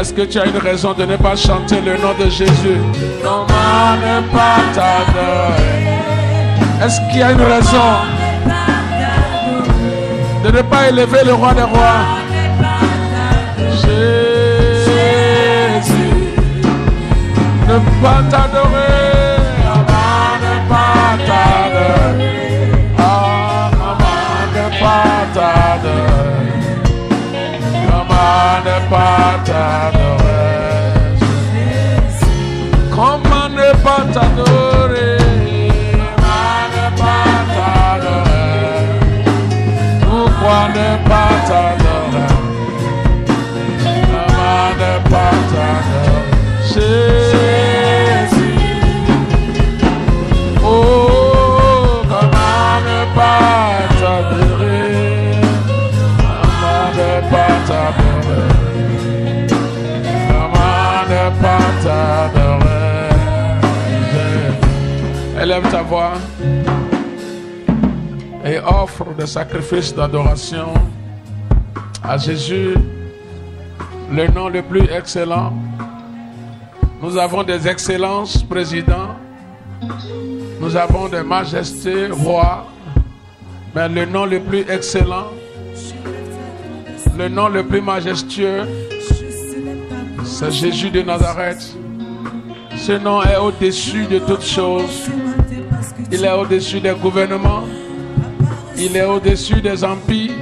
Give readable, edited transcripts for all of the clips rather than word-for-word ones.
Est-ce que tu as une raison de ne pas chanter le nom de Jésus? Comment ne pas t'adorer? Est-ce qu'il y a une raison de ne pas élever le roi des rois? Jésus, ne pas t'adorer, maman, ne pas t'adorer, maman, ne pas t'adorer, maman, ne pas t'adorer, comment ne pas t'adorer, maman, ne pas t'adorer, pourquoi ne pas t'adorer? Ne pas t'adorer, Jésus. Oh, comment ne pas t'adorer, comment ne pas t'adorer, comment ne pas t'adorer. Élève ta voix et offre des sacrifices d'adoration à Jésus, le nom le plus excellent. Nous avons des excellences, présidents. Nous avons des majestés, rois. Mais le nom le plus excellent, le nom le plus majestueux, c'est Jésus de Nazareth. Ce nom est au-dessus de toutes choses. Il est au-dessus des gouvernements. Il est au-dessus des empires.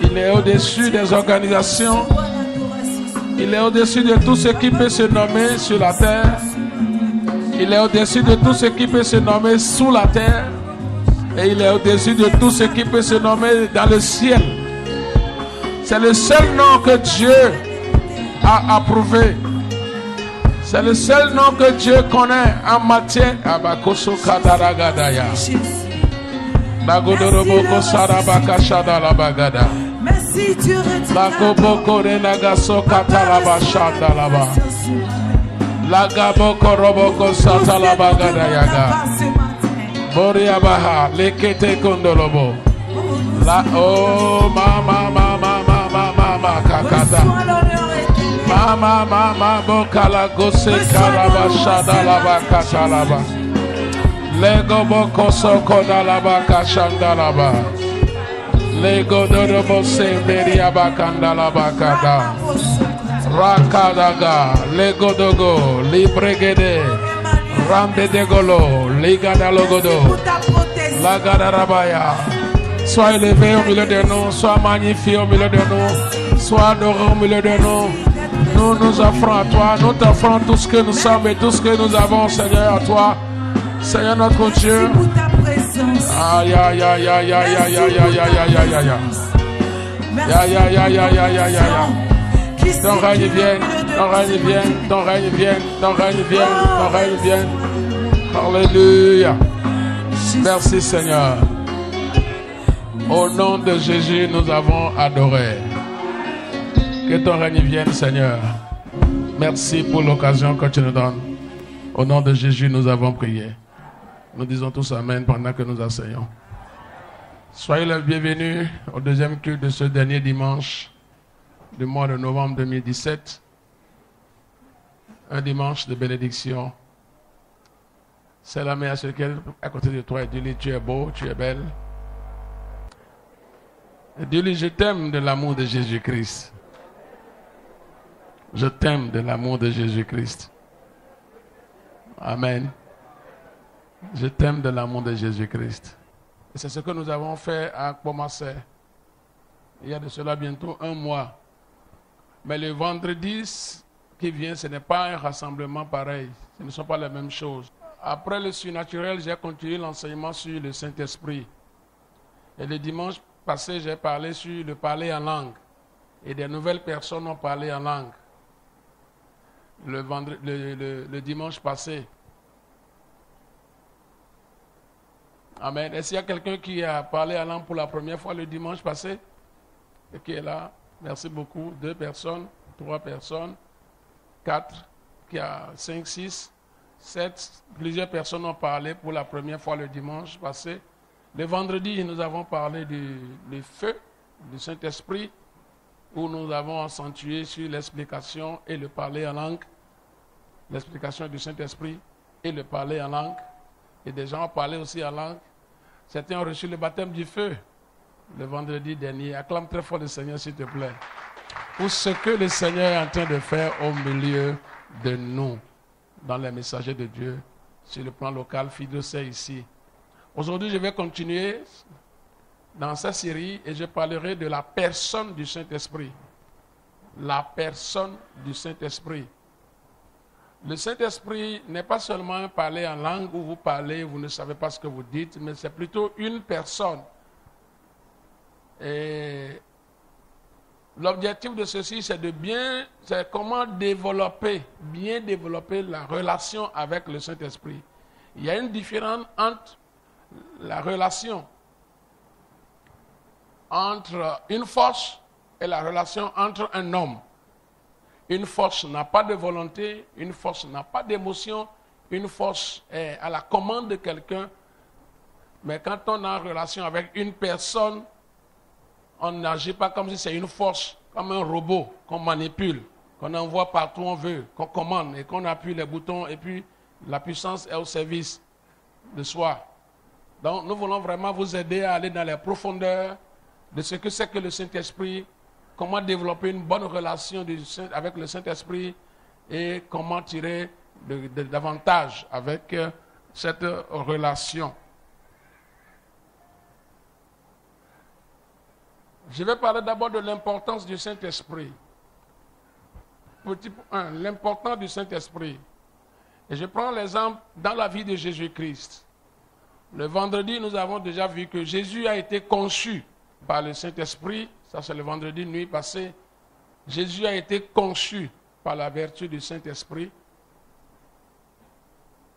Il est au-dessus des organisations. Il est au-dessus de tout ce qui peut se nommer sur la terre. Il est au-dessus de tout ce qui peut se nommer sous la terre. Et il est au-dessus de tout ce qui peut se nommer dans le ciel. C'est le seul nom que Dieu a approuvé. C'est le seul nom que Dieu connaît en matière. Abakoso Kadaragadaya. Nagodoroboko Sarabaka Shadalabagada. Merci Dieu, Lakoboko Renagaso Katalaba Shandalaba. Lagaboko Roboko Satalabagada Yaga. Boriabaha Lekete Kondolobo. La oh mama kakata. Mama bokala gose kalaba shadalaba katalaba. Lego boko soko dalaba kashandalaba. Lego dorobo semberia bakandalaba kada. Rakadaga lego dogo libregede rambe degolo ligada logodo lagada rabaya. Sois élevé au milieu de nous, sois magnifié au milieu de nous, sois adoré au milieu de nous. Nous nous offrons à toi, nous t'offrons tout ce que nous sommes et tout ce que nous avons, Seigneur, à toi. Seigneur notre Dieu. Aïe aïe aïe aïe aïe aïe aïe aïe aïe aïe aïe aïe aïe aïe aïe aïe aïe aïe. Ton règne vienne, ton règne vienne, ton règne vienne, ton règne vienne, ton règne vienne. Alléluia. Merci Seigneur. Au nom de Jésus, nous avons adoré. Que ton règne vienne, Seigneur. Merci pour l'occasion que tu nous donnes. Au nom de Jésus, nous avons prié. Nous disons tous Amen pendant que nous enseignons. Soyez les bienvenus au deuxième culte de ce dernier dimanche du mois de novembre 2017. Un dimanche de bénédiction. C'est la main à celui qui est à côté de toi et dis-lui, tu es beau, tu es belle. Et dis-lui, je t'aime de l'amour de Jésus-Christ. Je t'aime de l'amour de Jésus-Christ. Amen. Je t'aime de l'amour de Jésus-Christ. Et c'est ce que nous avons fait à Pomassé. Il y a de cela bientôt un mois. Mais le vendredi qui vient, ce n'est pas un rassemblement pareil. Ce ne sont pas les mêmes choses. Après le surnaturel, j'ai continué l'enseignement sur le Saint-Esprit. Et le dimanche passé, j'ai parlé sur le parler en langue. Et des nouvelles personnes ont parlé en langue. Le dimanche passé. Amen. Est-ce qu'il y a quelqu'un qui a parlé en langue pour la première fois le dimanche passé? Et qui est là? Merci beaucoup. 2 personnes, 3 personnes, 4, 5, 6, 7. Plusieurs personnes ont parlé pour la première fois le dimanche passé. Le vendredi, nous avons parlé du feu, du Saint-Esprit. où nous avons accentué sur l'explication et le parler en langue, l'explication du Saint-Esprit et le parler en langue. Et des gens ont parlé aussi en langue. Certains ont reçu le baptême du feu le vendredi dernier. Acclame très fort le Seigneur, s'il te plaît. Pour ce que le Seigneur est en train de faire au milieu de nous, dans les messagers de Dieu, sur le plan local, Fido c'est ici. Aujourd'hui, je vais continuer dans cette série et je parlerai de la personne du Saint-Esprit. La personne du Saint-Esprit. Le Saint-Esprit n'est pas seulement parler en langue où vous parlez, vous ne savez pas ce que vous dites, mais c'est plutôt une personne. Et l'objectif de ceci, c'est comment bien développer la relation avec le Saint-Esprit. Il y a une différence entre la relation entre une force et la relation entre un homme. Une force n'a pas de volonté, une force n'a pas d'émotion, une force est à la commande de quelqu'un. Mais quand on a une relation avec une personne, on n'agit pas comme si c'est une force, comme un robot qu'on manipule, qu'on envoie partout où on veut, qu'on commande et qu'on appuie les boutons et puis la puissance est au service de soi. Donc nous voulons vraiment vous aider à aller dans les profondeurs de ce que c'est que le Saint-Esprit, comment développer une bonne relation avec le Saint-Esprit et comment tirer davantage avec cette relation. Je vais parler d'abord de l'importance du Saint-Esprit. Petit 1, l'importance du Saint-Esprit. Et je prends l'exemple dans la vie de Jésus-Christ. Le vendredi, nous avons déjà vu que Jésus a été conçu par le Saint-Esprit. Ça, c'est le vendredi nuit passé. Jésus a été conçu par la vertu du Saint-Esprit.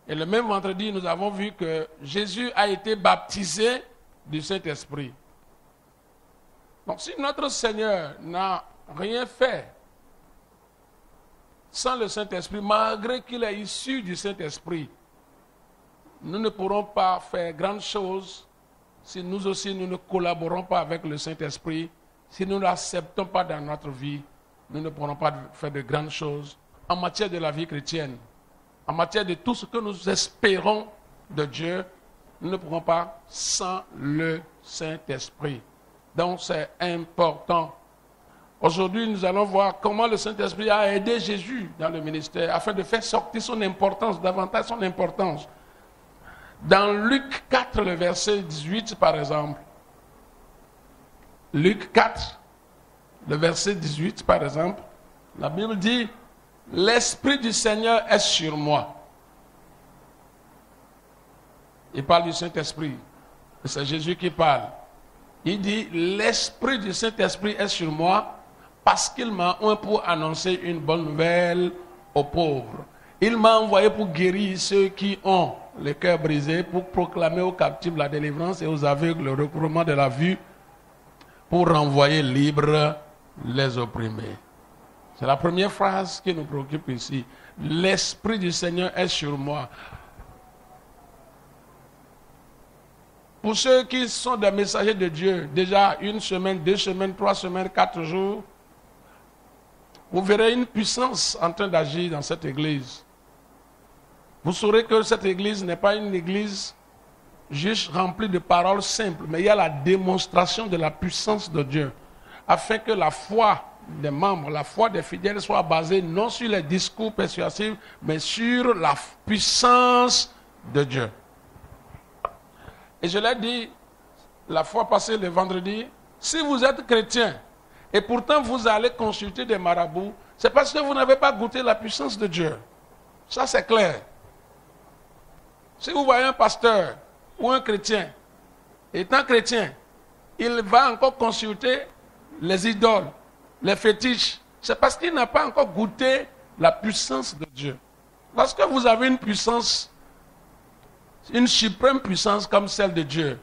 Et le même vendredi, nous avons vu que Jésus a été baptisé du Saint-Esprit. Donc, si notre Seigneur n'a rien fait sans le Saint-Esprit, malgré qu'il est issu du Saint-Esprit, nous ne pourrons pas faire grandes choses si nous aussi nous ne collaborons pas avec le Saint-Esprit. Si nous ne l'acceptons pas dans notre vie, nous ne pourrons pas faire de grandes choses en matière de la vie chrétienne, en matière de tout ce que nous espérons de Dieu, nous ne pourrons pas sans le Saint-Esprit. Donc c'est important. Aujourd'hui, nous allons voir comment le Saint-Esprit a aidé Jésus dans le ministère afin de faire sortir son importance, davantage son importance. Dans Luc 4, le verset 18 par exemple, Luc 4, le verset 18 par exemple, la Bible dit « L'Esprit du Seigneur est sur moi ». Il parle du Saint-Esprit, c'est Jésus qui parle. Il dit « L'Esprit du Saint-Esprit est sur moi parce qu'il m'a envoyé pour annoncer une bonne nouvelle aux pauvres. Il m'a envoyé pour guérir ceux qui ont le cœur brisé, pour proclamer aux captifs la délivrance et aux aveugles le recouvrement de la vue, pour renvoyer libres les opprimés. » C'est la première phrase qui nous préoccupe ici. L'Esprit du Seigneur est sur moi. Pour ceux qui sont des messagers de Dieu, déjà 1 semaine, 2 semaines, 3 semaines, 4 jours, vous verrez une puissance en train d'agir dans cette église. Vous saurez que cette église n'est pas une église juste remplie de paroles simples, mais il y a la démonstration de la puissance de Dieu, afin que la foi des membres, la foi des fidèles soit basée non sur les discours persuasifs, mais sur la puissance de Dieu. Et je l'ai dit la fois passée, le vendredi, si vous êtes chrétien et pourtant vous allez consulter des marabouts, c'est parce que vous n'avez pas goûté la puissance de Dieu. Ça c'est clair. Si vous voyez un pasteur ou un chrétien, étant chrétien, il va encore consulter les idoles, les fétiches, c'est parce qu'il n'a pas encore goûté la puissance de Dieu. Lorsque vous avez une puissance, une suprême puissance comme celle de Dieu,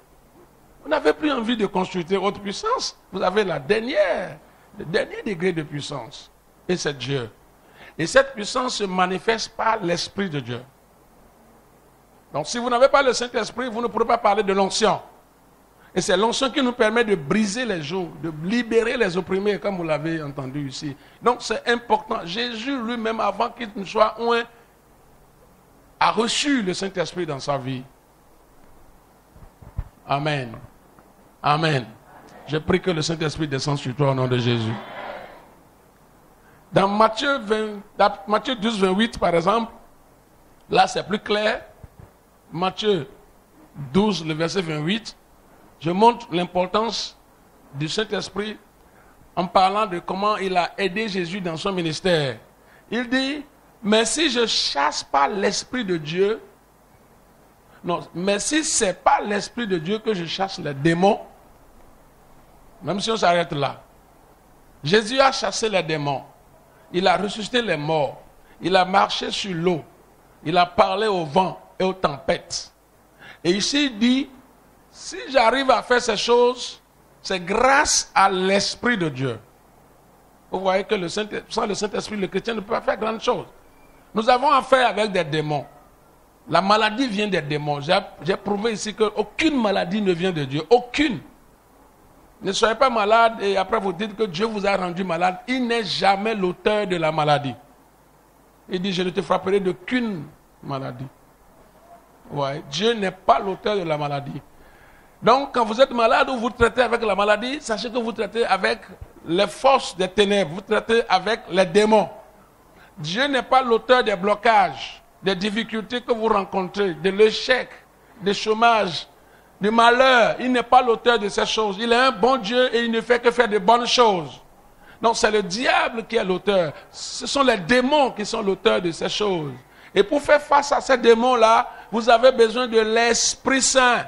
vous n'avez plus envie de consulter autre puissance. Vous avez le dernier degré de puissance. Et c'est Dieu. Et cette puissance se manifeste par l'Esprit de Dieu. Donc si vous n'avez pas le Saint-Esprit, vous ne pourrez pas parler de l'onction. Et c'est l'onction qui nous permet de briser les jougs, de libérer les opprimés, comme vous l'avez entendu ici. Donc c'est important. Jésus lui-même, avant qu'il ne soit oint, a reçu le Saint-Esprit dans sa vie. Amen. Amen. Je prie que le Saint-Esprit descende sur toi au nom de Jésus. Dans Matthieu 12, 28, par exemple, là c'est plus clair. Matthieu 12, le verset 28, je montre l'importance du Saint-Esprit en parlant de comment il a aidé Jésus dans son ministère. Il dit, mais si je chasse pas l'Esprit de Dieu, non, mais si ce n'est pas l'Esprit de Dieu que je chasse les démons, même si on s'arrête là, Jésus a chassé les démons, il a ressuscité les morts, il a marché sur l'eau, il a parlé au vent et aux tempêtes. Et ici il dit, si j'arrive à faire ces choses, c'est grâce à l'Esprit de Dieu. Vous voyez que sans le Saint-Esprit, le chrétien ne peut pas faire grande chose. Nous avons affaire avec des démons. La maladie vient des démons. J'ai prouvé ici qu'aucune maladie ne vient de Dieu. Aucune. Ne soyez pas malade et après vous dites que Dieu vous a rendu malade. Il n'est jamais l'auteur de la maladie. Il dit, je ne te frapperai d'aucune maladie. Ouais. Dieu n'est pas l'auteur de la maladie. Donc, quand vous êtes malade ou vous traitez avec la maladie, sachez que vous traitez avec les forces des ténèbres. Vous traitez avec les démons. Dieu n'est pas l'auteur des blocages, des difficultés que vous rencontrez, de l'échec, du chômage, du malheur. Il n'est pas l'auteur de ces choses. Il est un bon Dieu et il ne fait que faire de bonnes choses. Donc c'est le diable qui est l'auteur. Ce sont les démons qui sont l'auteur de ces choses. Et pour faire face à ces démons-là, vous avez besoin de l'Esprit Saint.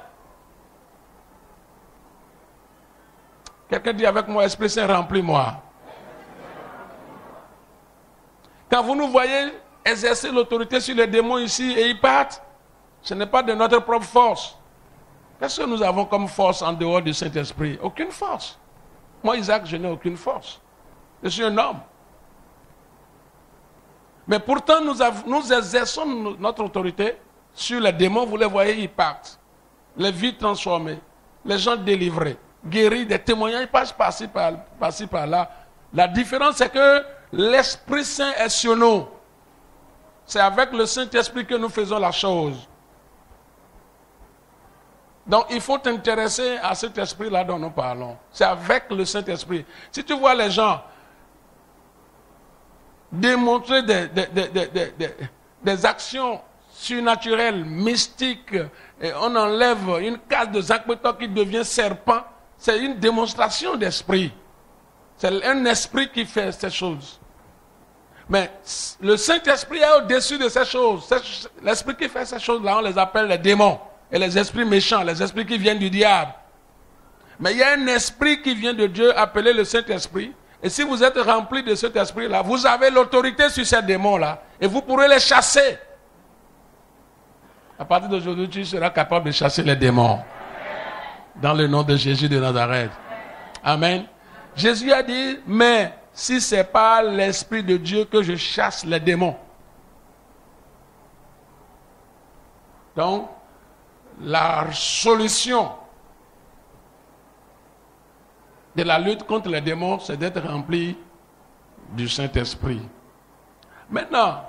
Quelqu'un dit avec moi, Esprit Saint, remplis-moi. Quand vous nous voyez exercer l'autorité sur les démons ici et ils partent, ce n'est pas de notre propre force. Qu'est-ce que nous avons comme force en dehors du Saint-Esprit? Aucune force. Moi, Isaac, je n'ai aucune force. Je suis un homme. Mais pourtant, nous exerçons notre autorité sur les démons. Vous les voyez, ils partent. Les vies transformées, les gens délivrés, guéris, des témoignages passent par-ci, par-là. La différence, c'est que l'Esprit Saint est sur nous. C'est avec le Saint-Esprit que nous faisons la chose. Donc, il faut t'intéresser à cet esprit-là dont nous parlons. C'est avec le Saint-Esprit. Si tu vois les gens démontrer des actions surnaturelles, mystiques, et on enlève une case de Zakpeto qui devient serpent, c'est une démonstration d'esprit. C'est un esprit qui fait ces choses. Mais le Saint-Esprit est au-dessus de ces choses. L'esprit qui fait ces choses-là, on les appelle les démons. Et les esprits méchants, les esprits qui viennent du diable. Mais il y a un esprit qui vient de Dieu appelé le Saint-Esprit. Et si vous êtes rempli de cet esprit-là, vous avez l'autorité sur ces démons-là. Et vous pourrez les chasser. À partir d'aujourd'hui, tu seras capable de chasser les démons. Dans le nom de Jésus de Nazareth. Amen. Jésus a dit, mais si ce n'est pas l'Esprit de Dieu que je chasse les démons. Donc, la solution de la lutte contre les démons, c'est d'être rempli du Saint-Esprit. Maintenant,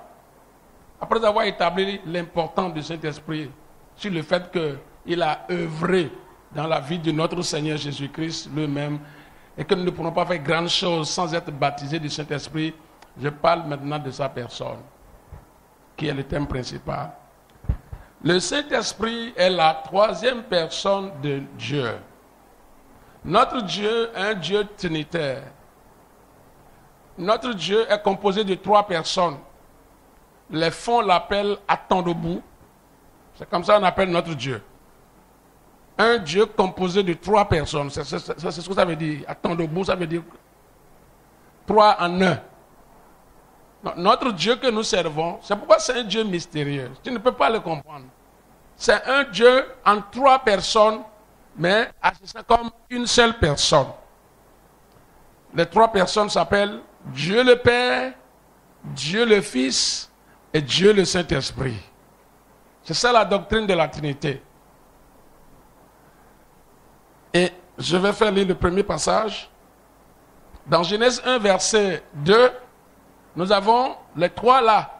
après avoir établi l'importance du Saint-Esprit sur le fait qu'il a œuvré dans la vie de notre Seigneur Jésus-Christ lui-même et que nous ne pourrons pas faire grandes choses sans être baptisés du Saint-Esprit, je parle maintenant de sa personne, qui est le thème principal. Le Saint-Esprit est la troisième personne de Dieu. Notre Dieu est un Dieu trinitaire. Notre Dieu est composé de 3 personnes. Les fonds l'appellent Atandobu. C'est comme ça qu'on appelle notre Dieu. Un Dieu composé de 3 personnes. C'est ce que ça veut dire. Atandobu, ça veut dire 3 en 1. Notre Dieu que nous servons, c'est pourquoi c'est un Dieu mystérieux. Tu ne peux pas le comprendre. C'est un Dieu en 3 personnes, mais agissant comme une seule personne. Les 3 personnes s'appellent Dieu le Père, Dieu le Fils et Dieu le Saint-Esprit. C'est ça la doctrine de la Trinité. Et je vais faire lire le premier passage. Dans Genèse 1, verset 2, nous avons les trois là.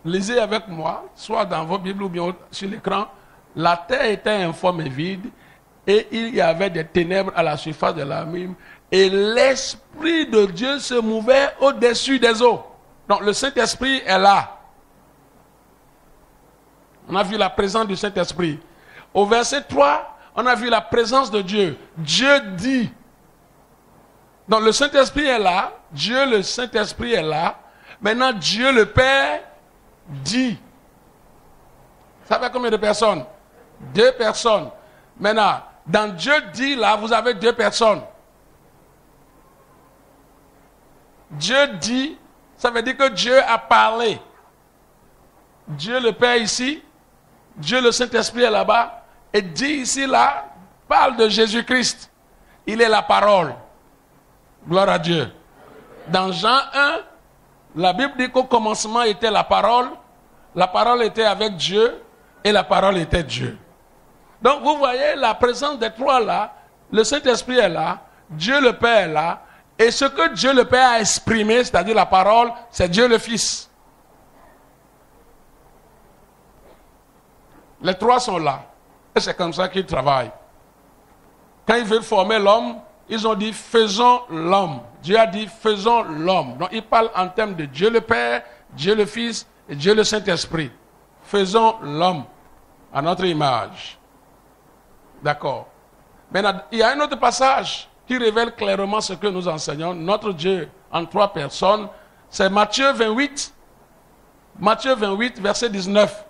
Lisez avec moi, soit dans vos Bibles ou bien sur l'écran. La terre était informe et vide, et il y avait des ténèbres à la surface de l'abîme, et l'Esprit de Dieu se mouvait au-dessus des eaux. Donc le Saint-Esprit est là. On a vu la présence du Saint-Esprit. Au verset 3, on a vu la présence de Dieu. Dieu dit. Donc le Saint-Esprit est là. Dieu, le Saint-Esprit est là. Maintenant, Dieu le Père dit. Ça fait combien de personnes? 2 personnes. Maintenant, dans Dieu dit, là, vous avez 2 personnes. Dieu dit, ça veut dire que Dieu a parlé. Dieu le Père ici, Dieu le Saint-Esprit est là-bas, et dit ici, là, parle de Jésus-Christ. Il est la parole. Gloire à Dieu. Dans Jean 1, la Bible dit qu'au commencement était la parole était avec Dieu, et la parole était Dieu. Donc vous voyez la présence des trois là, le Saint-Esprit est là, Dieu le Père est là, et ce que Dieu le Père a exprimé, c'est-à-dire la parole, c'est Dieu le Fils. Les trois sont là, et c'est comme ça qu'ils travaillent. Quand ils veulent former l'homme, ils ont dit faisons l'homme. Dieu a dit faisons l'homme. Donc ils parlent en termes de Dieu le Père, Dieu le Fils et Dieu le Saint-Esprit. Faisons l'homme à notre image. D'accord. Maintenant, il y a un autre passage qui révèle clairement ce que nous enseignons. Notre Dieu en 3 personnes, c'est Matthieu 28. Matthieu 28, verset 19.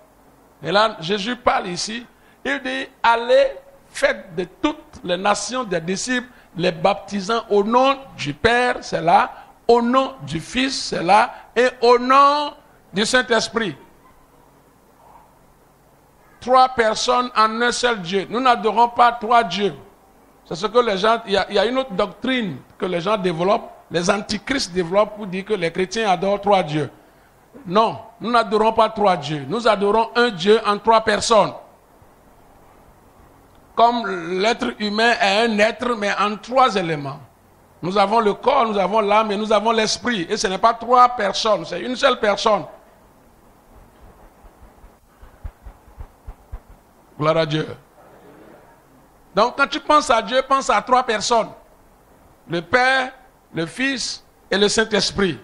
Et là, Jésus parle ici. Il dit, allez, faites de toutes les nations des disciples, les baptisant au nom du Père, c'est là, au nom du Fils, c'est là, et au nom du Saint-Esprit. 3 personnes en un seul Dieu. Nous n'adorons pas 3 dieux. C'est ce que les gens... Il y a une autre doctrine que les gens développent, les antichrists développent pour dire que les chrétiens adorent 3 dieux. Non, nous n'adorons pas 3 dieux. Nous adorons un Dieu en 3 personnes. Comme l'être humain est un être, mais en 3 éléments. Nous avons le corps, nous avons l'âme et nous avons l'esprit. Et ce n'est pas 3 personnes, c'est une seule personne. Gloire à Dieu. Donc quand tu penses à Dieu, pense à 3 personnes. Le Père, le Fils et le Saint-Esprit.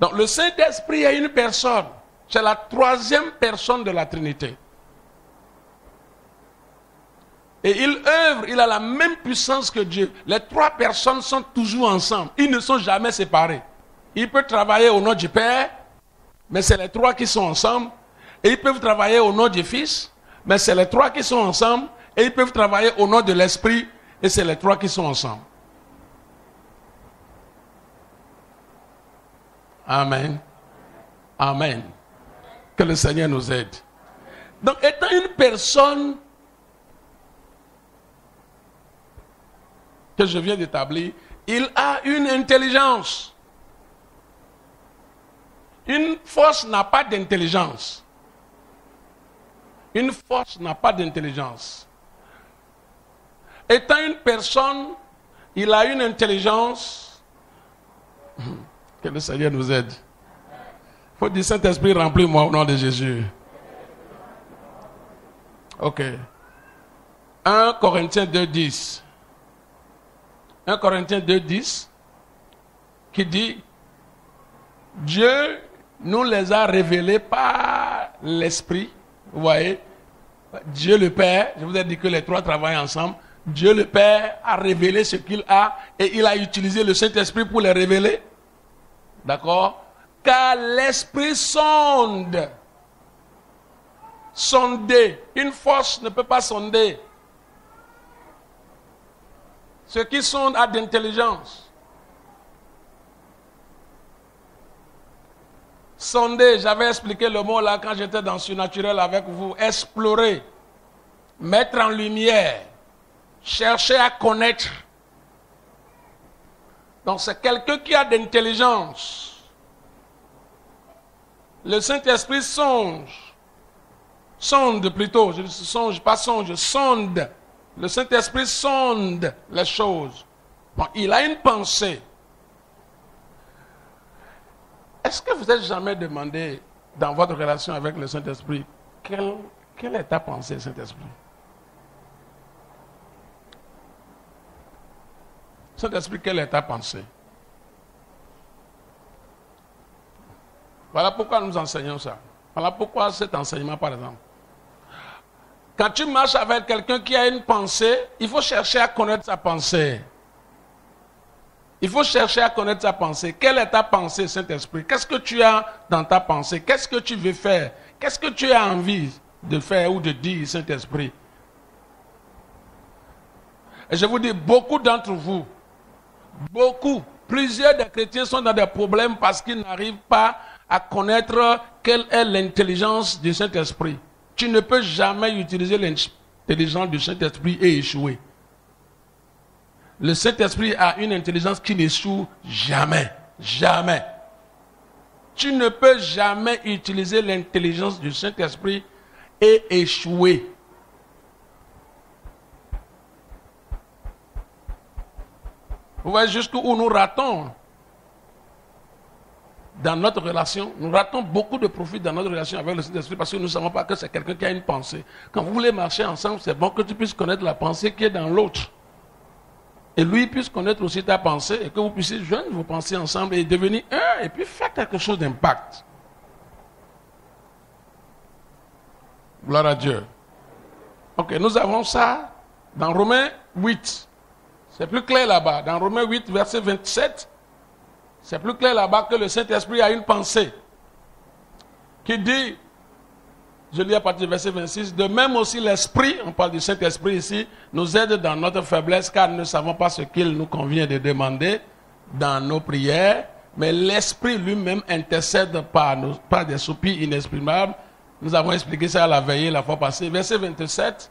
Donc le Saint-Esprit est une personne. C'est la 3e personne de la Trinité. Et il œuvre, il a la même puissance que Dieu. Les 3 personnes sont toujours ensemble. Ils ne sont jamais séparés. Il peut travailler au nom du Père, mais c'est les 3 qui sont ensemble. Et ils peuvent travailler au nom du Fils, mais c'est les 3 qui sont ensemble. Et ils peuvent travailler au nom de l'Esprit, et c'est les 3 qui sont ensemble. Amen. Amen. Que le Seigneur nous aide. Donc, étant une personne que je viens d'établir, il a une intelligence. Une force n'a pas d'intelligence. Une force n'a pas d'intelligence. Étant une personne, il a une intelligence. Que le Seigneur nous aide. Il faut dire Saint-Esprit, remplis-moi au nom de Jésus. Ok. 1 Corinthiens 2:10. 1 Corinthiens 2:10 qui dit Dieu nous les a révélés par l'Esprit. Vous voyez, Dieu le Père, je vous ai dit que les 3 travaillent ensemble. Dieu le Père a révélé ce qu'il a et il a utilisé le Saint-Esprit pour les révéler. D'accord? Car l'Esprit sonde. Sonder. Une force ne peut pas sonder. Ce qui sonde a d'intelligence. Sonder, j'avais expliqué le mot là quand j'étais dans Surnaturel avec vous. Explorer, mettre en lumière, chercher à connaître. Donc c'est quelqu'un qui a d'intelligence. Le Saint-Esprit songe. sonde plutôt, je songe, pas songe, sonde. Le Saint-Esprit sonde les choses. Bon, il a une pensée. Est-ce que vous êtes jamais demandé dans votre relation avec le Saint-Esprit quelle est ta pensée, Saint-Esprit? Saint-Esprit, quelle est ta pensée? Voilà pourquoi nous enseignons ça. Voilà pourquoi cet enseignement, par exemple. Quand tu marches avec quelqu'un qui a une pensée, il faut chercher à connaître sa pensée. Il faut chercher à connaître sa pensée. Quelle est ta pensée, Saint-Esprit? Qu'est-ce que tu as dans ta pensée? Qu'est-ce que tu veux faire? Qu'est-ce que tu as envie de faire ou de dire, Saint-Esprit? Et je vous dis, beaucoup d'entre vous, plusieurs des chrétiens sont dans des problèmes parce qu'ils n'arrivent pas à connaître quelle est l'intelligence du Saint-Esprit. Tu ne peux jamais utiliser l'intelligence du Saint-Esprit et échouer. Le Saint-Esprit a une intelligence qui n'échoue jamais. Jamais. Tu ne peux jamais utiliser l'intelligence du Saint-Esprit et échouer. Vous voyez jusqu'où nous ratons dans notre relation. Nous ratons beaucoup de profit dans notre relation avec le Saint-Esprit parce que nous ne savons pas que c'est quelqu'un qui a une pensée. Quand vous voulez marcher ensemble, c'est bon que tu puisses connaître la pensée qui est dans l'autre. Et lui puisse connaître aussi ta pensée et que vous puissiez joindre vos pensées ensemble et devenir un et puis faire quelque chose d'impact. Gloire à Dieu. Ok, nous avons ça dans Romains 8. C'est plus clair là-bas. Dans Romains 8, verset 27, c'est plus clair là-bas que le Saint-Esprit a une pensée qui dit, je lis à partir du verset 26, de même aussi l'Esprit, on parle du Saint-Esprit ici, nous aide dans notre faiblesse car nous ne savons pas ce qu'il nous convient de demander dans nos prières, mais l'Esprit lui-même intercède par des soupirs inexprimables. Nous avons expliqué ça à la veillée la fois passée. Verset 27.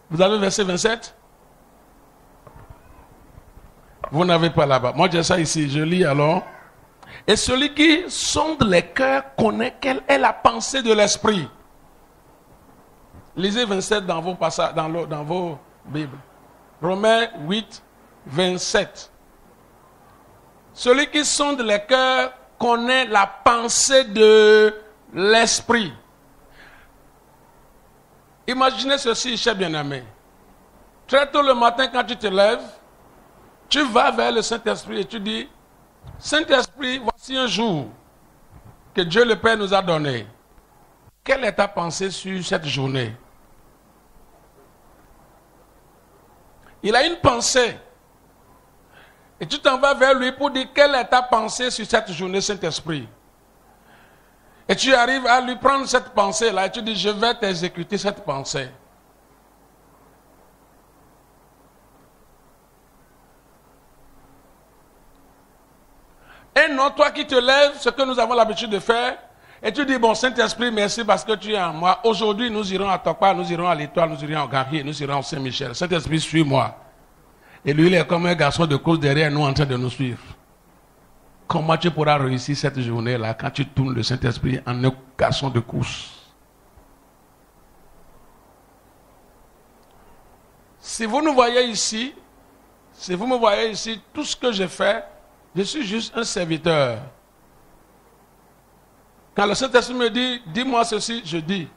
Vous avez verset 27? Vous n'avez pas là-bas. Moi j'ai ça ici, je lis alors. Et celui qui sonde les cœurs connaît quelle est la pensée de l'Esprit. Lisez 27 dans vos passages, dans vos Bibles. Romains 8, 27. Celui qui sonde les cœurs connaît la pensée de l'Esprit. Imaginez ceci, cher bien-aimé. Très tôt le matin, quand tu te lèves, tu vas vers le Saint-Esprit et tu dis, Saint-Esprit, voici un jour que Dieu le Père nous a donné. Quelle est ta pensée sur cette journée? Il a une pensée. Et tu t'en vas vers lui pour dire, quelle est ta pensée sur cette journée, Saint-Esprit? Et tu arrives à lui prendre cette pensée-là et tu dis, je vais t'exécuter cette pensée. Et non, toi qui te lèves, ce que nous avons l'habitude de faire, et tu dis, bon, Saint-Esprit, merci parce que tu es en moi. Aujourd'hui, nous irons à Tokpa, nous irons à l'Étoile, nous irons au Gary, nous irons au Saint-Michel. Saint-Esprit, suis-moi. Et lui, il est comme un garçon de course derrière nous en train de nous suivre. Comment tu pourras réussir cette journée-là quand tu tournes le Saint-Esprit en un garçon de course? Si vous nous voyez ici, tout ce que je fais, je suis juste un serviteur. Quand le Saint-Esprit me dit, dis-moi ceci, je dis.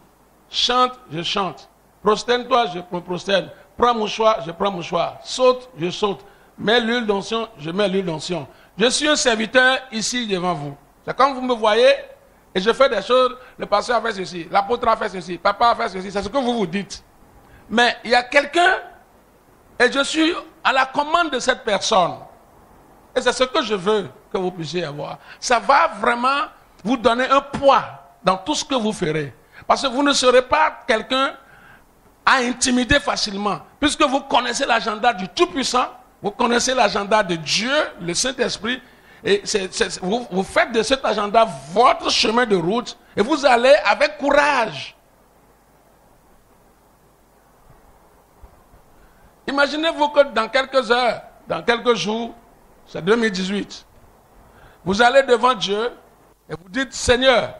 Chante, je chante. Prosterne-toi, je me prosterne. Prends mouchoir, je prends mouchoir. Saute, je saute. Mets l'huile d'onction, je mets l'huile d'onction. Je suis un serviteur ici devant vous. C'est comme vous me voyez et je fais des choses. Le pasteur a fait ceci, l'apôtre a fait ceci, papa a fait ceci. C'est ce que vous vous dites. Mais il y a quelqu'un et je suis à la commande de cette personne. Et c'est ce que je veux que vous puissiez avoir. Ça va vraiment vous donner un poids dans tout ce que vous ferez. Parce que vous ne serez pas quelqu'un à intimider facilement. Puisque vous connaissez l'agenda du Tout-Puissant, vous connaissez l'agenda de Dieu, le Saint-Esprit, et vous faites de cet agenda votre chemin de route, et vous allez avec courage. Imaginez-vous que dans quelques heures, dans quelques jours, c'est 2018, vous allez devant Dieu et vous dites, Seigneur,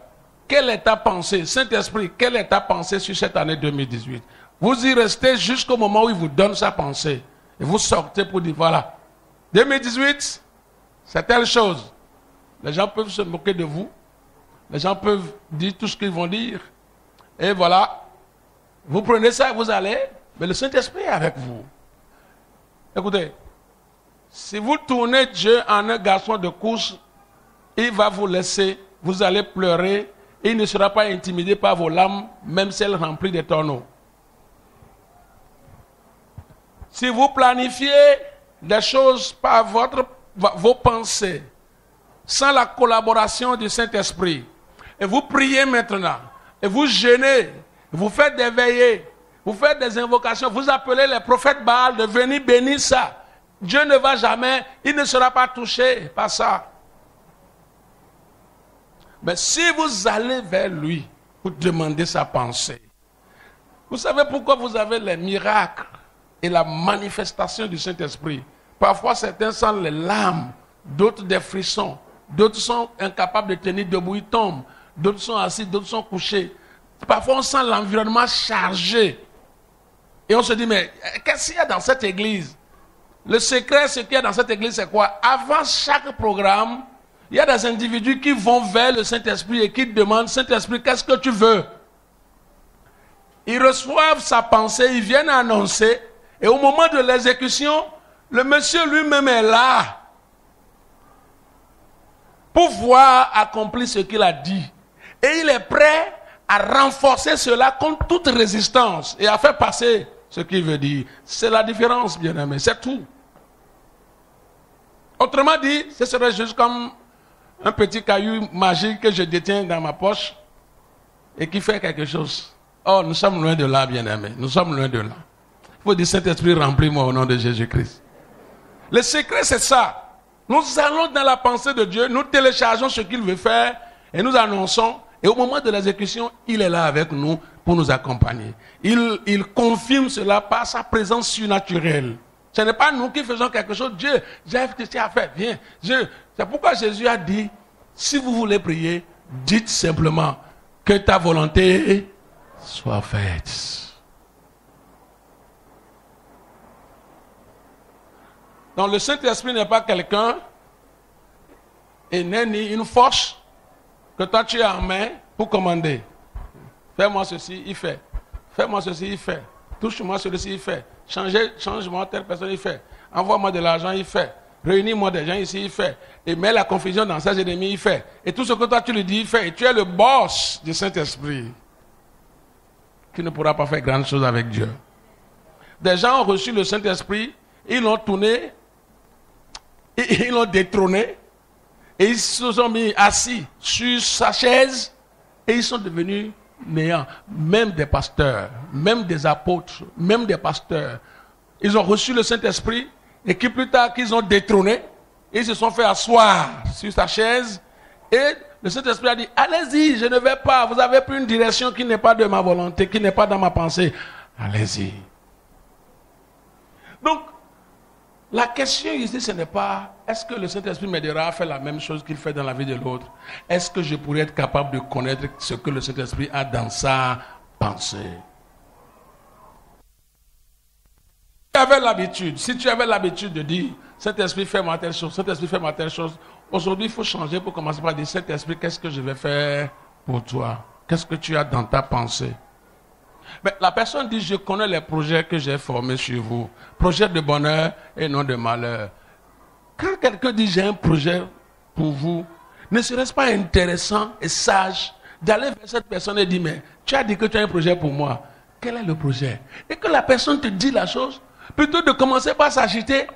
quelle est ta pensée? Saint-Esprit, quelle est ta pensée sur cette année 2018? Vous y restez jusqu'au moment où il vous donne sa pensée. Et vous sortez pour dire, voilà, 2018, c'est telle chose. Les gens peuvent se moquer de vous. Les gens peuvent dire tout ce qu'ils vont dire. Et voilà, vous prenez ça et vous allez, mais le Saint-Esprit est avec vous. Écoutez, si vous tournez Dieu en un garçon de course, il va vous laisser, vous allez pleurer, et il ne sera pas intimidé par vos larmes, même si elles remplissent des tonneaux. Si vous planifiez des choses par vos pensées, sans la collaboration du Saint-Esprit, et vous priez maintenant, et vous jeûnez, vous faites des veillées, vous faites des invocations, vous appelez les prophètes Baal de venir bénir ça. Dieu ne va jamais, il ne sera pas touché par ça. Mais si vous allez vers lui pour demander sa pensée, vous savez pourquoi vous avez les miracles et la manifestation du Saint-Esprit. Parfois certains sentent les larmes, d'autres des frissons, d'autres sont incapables de tenir debout, ils tombent, d'autres sont assis, d'autres sont couchés. Parfois on sent l'environnement chargé. Et on se dit, mais qu'est-ce qu'il y a dans cette église? Le secret, ce qu'il y a dans cette église, c'est quoi? Avant chaque programme, il y a des individus qui vont vers le Saint-Esprit et qui demandent, Saint-Esprit, qu'est-ce que tu veux? Ils reçoivent sa pensée, ils viennent annoncer, et au moment de l'exécution, le monsieur lui-même est là pour voir accomplir ce qu'il a dit. Et il est prêt à renforcer cela contre toute résistance et à faire passer ce qu'il veut dire. C'est la différence, bien-aimé, c'est tout. Autrement dit, ce serait juste comme un petit caillou magique que je détiens dans ma poche et qui fait quelque chose. Oh, nous sommes loin de là, bien-aimé. Nous sommes loin de là. Il faut dire, Saint-Esprit, remplis-moi au nom de Jésus-Christ. Le secret, c'est ça. Nous allons dans la pensée de Dieu, nous téléchargeons ce qu'il veut faire et nous annonçons. Et au moment de l'exécution, il est là avec nous pour nous accompagner. Il confirme cela par sa présence surnaturelle. Ce n'est pas nous qui faisons quelque chose. Dieu, j'ai fait à faire, viens. C'est pourquoi Jésus a dit, si vous voulez prier, dites simplement que ta volonté soit faite. Donc le Saint-Esprit n'est pas quelqu'un et n'est ni une force que toi tu as en main pour commander. Fais-moi ceci, il fait. Fais-moi ceci, il fait. Touche-moi celui-ci, il fait. Change-moi telle personne, il fait. Envoie-moi de l'argent, il fait. Réunis-moi des gens ici, il fait. Et mets la confusion dans ses ennemis, il fait. Et tout ce que toi tu lui dis, il fait. Et tu es le boss du Saint-Esprit qui ne pourra pas faire grande chose avec Dieu. Des gens ont reçu le Saint-Esprit, ils l'ont tourné, ils l'ont détrôné, et ils se sont mis assis sur sa chaise, et ils sont devenus néants. Même des pasteurs, même des apôtres, même des pasteurs. Ils ont reçu le Saint-Esprit, et qui plus tard qu'ils ont détrôné, ils se sont fait asseoir sur sa chaise, et le Saint-Esprit a dit, allez-y, je ne vais pas, vous avez pris une direction qui n'est pas de ma volonté, qui n'est pas dans ma pensée. Allez-y. Donc, la question ici, ce n'est pas, est-ce que le Saint-Esprit m'aidera à faire la même chose qu'il fait dans la vie de l'autre? Est-ce que je pourrais être capable de connaître ce que le Saint-Esprit a dans sa pensée? Si tu avais l'habitude de dire, Saint-Esprit, fais-moi telle chose, Saint-Esprit, fais-moi telle chose, aujourd'hui, il faut changer pour commencer par dire, Saint-Esprit, qu'est-ce que je vais faire pour toi? Qu'est-ce que tu as dans ta pensée? Mais la personne dit, je connais les projets que j'ai formés sur vous. Projets de bonheur et non de malheur. Quand quelqu'un dit, j'ai un projet pour vous, ne serait-ce pas intéressant et sage d'aller vers cette personne et dire, mais tu as dit que tu as un projet pour moi. Quel est le projet? Et que la personne te dit la chose, plutôt de commencer par s'agiter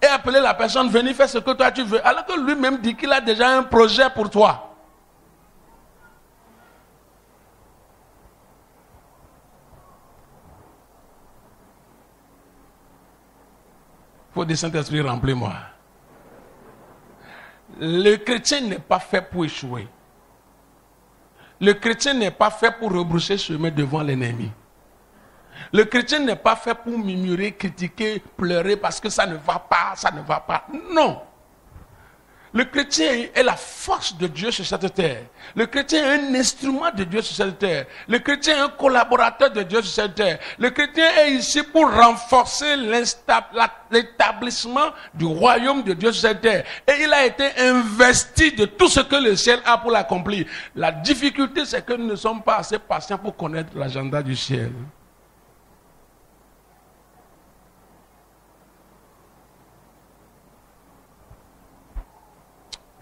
et appeler la personne, venir faire ce que toi tu veux, alors que lui-même dit qu'il a déjà un projet pour toi. Il faut dire, Saint-Esprit, remplis-moi. Le chrétien n'est pas fait pour échouer. Le chrétien n'est pas fait pour rebrousser chemin devant l'ennemi. Le chrétien n'est pas fait pour murmurer, critiquer, pleurer parce que ça ne va pas, ça ne va pas. Non. Le chrétien est la force de Dieu sur cette terre. Le chrétien est un instrument de Dieu sur cette terre. Le chrétien est un collaborateur de Dieu sur cette terre. Le chrétien est ici pour renforcer l'établissement du royaume de Dieu sur cette terre. Et il a été investi de tout ce que le ciel a pour l'accomplir. La difficulté, c'est que nous ne sommes pas assez patients pour connaître l'agenda du ciel.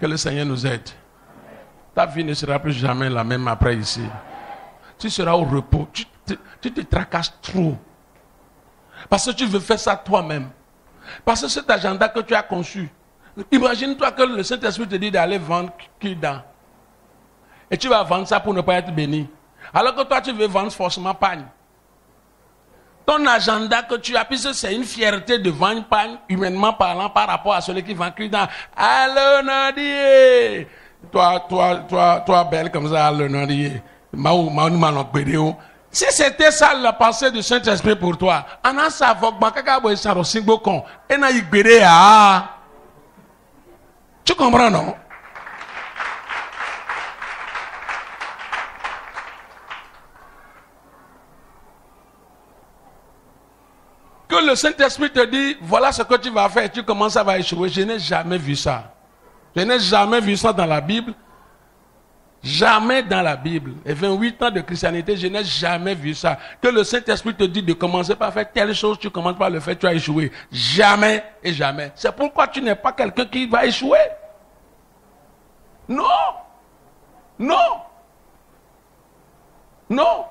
Que le Seigneur nous aide. Ta vie ne sera plus jamais la même après ici. Tu seras au repos. Tu te tracasses trop. Parce que tu veux faire ça toi-même. Parce que cet agenda que tu as conçu. Imagine-toi que le Saint-Esprit te dit d'aller vendre Kida. Et tu vas vendre ça pour ne pas être béni. Alors que toi, tu veux vendre forcément pagne. Ton agenda que tu as, puisque c'est une fierté de vendre pagne, humainement parlant, par rapport à celui qui vend Kida. Allô, Nadier! Toi, belle comme ça, allô, Nadier. Si c'était ça la pensée du Saint-Esprit pour toi, tu comprends, non? Que le Saint-Esprit te dit, voilà ce que tu vas faire, et tu commences à échouer. Je n'ai jamais vu ça. Je n'ai jamais vu ça dans la Bible. Jamais dans la Bible. Et 28 ans de christianité, je n'ai jamais vu ça. Que le Saint-Esprit te dit de commencer par faire telle chose, tu commences par le faire, tu as échoué. Jamais et jamais. C'est pourquoi tu n'es pas quelqu'un qui va échouer. Non. Non. Non.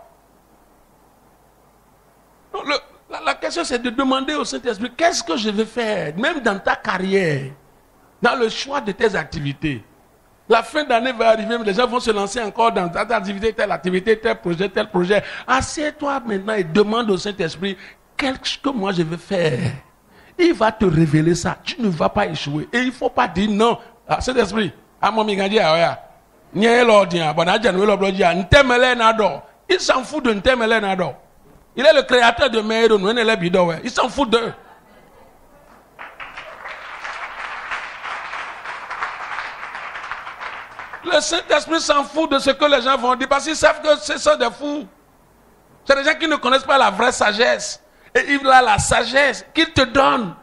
Non. La question, c'est de demander au Saint-Esprit, qu'est-ce que je vais faire, même dans ta carrière, dans le choix de tes activités. La fin d'année va arriver, mais les gens vont se lancer encore dans ta activité, tel projet. Assieds-toi maintenant et demande au Saint-Esprit, qu'est-ce que moi je vais faire. Il va te révéler ça, tu ne vas pas échouer. Et il ne faut pas dire non. Ah, Saint-Esprit, il s'en fout de Ntemele Nado. Il est le créateur de Meiro, nous, il s'en fout d'eux. Le Saint-Esprit s'en fout de ce que les gens vont dire parce qu'ils savent que c'est ça des fous. C'est des gens qui ne connaissent pas la vraie sagesse. Et il a la sagesse qu'il te donne.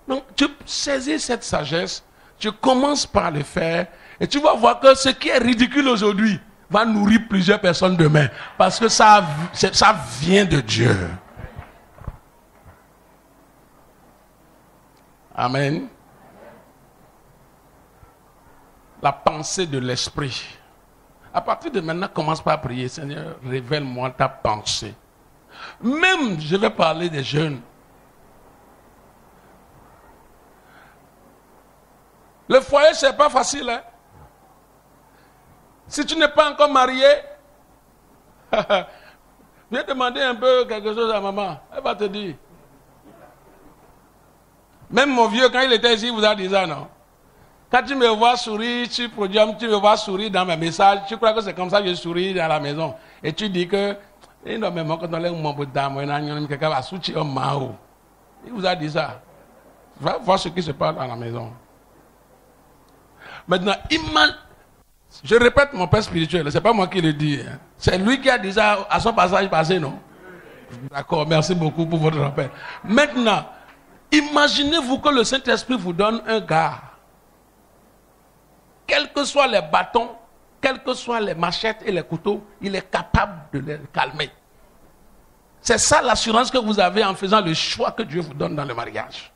Donc tu saisis cette sagesse, tu commences par le faire et tu vas voir que ce qui est ridicule aujourd'hui va nourrir plusieurs personnes demain. Parce que ça vient de Dieu. Amen. La pensée de l'esprit. À partir de maintenant, commence par prier. Seigneur, révèle-moi ta pensée. Même, je vais parler des jeunes. Le foyer, c'est pas facile, hein. Si tu n'es pas encore marié, viens demander un peu quelque chose à maman. Elle va te dire. Même mon vieux, quand il était ici, il vous a dit ça, non? Quand tu me vois sourire, tu me vois sourire dans mes messages, tu crois que c'est comme ça que je souris dans la maison. Et tu dis que, il vous a dit ça. Va voir ce qui se passe à la maison. Maintenant, je répète mon père spirituel, c'est pas moi qui le dis. Hein. C'est lui qui a dit ça à son passage passé, non? D'accord, merci beaucoup pour votre rappel. Maintenant, imaginez-vous que le Saint-Esprit vous donne un gars. Quels que soient les bâtons, quelles que soient les machettes et les couteaux, il est capable de les calmer. C'est ça l'assurance que vous avez en faisant le choix que Dieu vous donne dans le mariage.